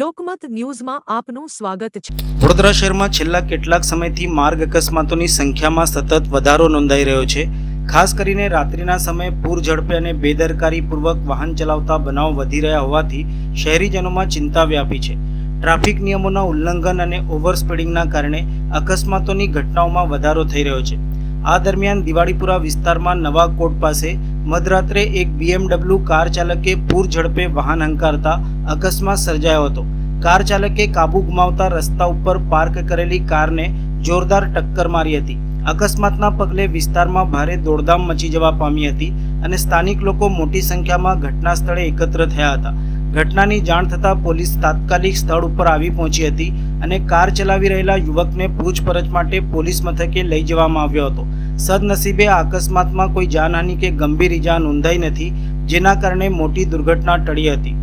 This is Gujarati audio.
લોકમત ન્યૂઝમાં આપનું સ્વાગત છે। વડોદરા શહેરમાં છેલ્લા કેટલાક સમયથી માર્ગ અકસ્માતોની સંખ્યામાં સતત વધારો નોંધાઈ રહ્યો છે। ખાસ કરીને રાત્રિના સમયે પૂર ઝડપે અને બેદરકારીપૂર્વક વાહન ચલાવતા બનાવો વધી રહ્યા હોવાથી શહેરીજનોમાં ચિંતા વ્યાપી છે। ટ્રાફિક નિયમોના ઉલ્લંઘન અને ઓવર સ્પીડિંગના કારણે અકસ્માતોની ઘટનાઓમાં વધારો થઈ રહ્યો છે। આ દરમિયાન દિવાળીપુરા વિસ્તારમાં નવા કોટ પાસે મધરાત્રે એક BMW કાર ચાલકે પૂર ઝડપે વાહન હંકારતા અકસ્માત સર્જાયો હતો। કાર ચાલકે કાબુ ગુમાવતા રસ્તા ઉપર પાર્ક કરેલી કારને જોરદાર ટક્કર મારી હતી। અકસ્માતના પગલે વિસ્તારમાં ભારે દોડધામ મચી જવા પામી હતી અને સ્થાનિક લોકો મોટી સંખ્યામાં ઘટના સ્થળે એકત્ર થયા હતા। ઘટનાની જાણ થતાં પોલીસ તાત્કાલિક સ્થળ ઉપર આવી પહોંચી હતી અને કાર ચલાવી રહેલા યુવકને પૂછપરછ માટે પોલીસ મથકે લઈ જવામાં આવ્યો હતો। સદનસીબે આ અકસ્માતમાં કોઈ જાનહાનિ કે ગંભીર ઈજા નોંધાઈ નથી, જેના કારણે મોટી દુર્ઘટના ટળી હતી।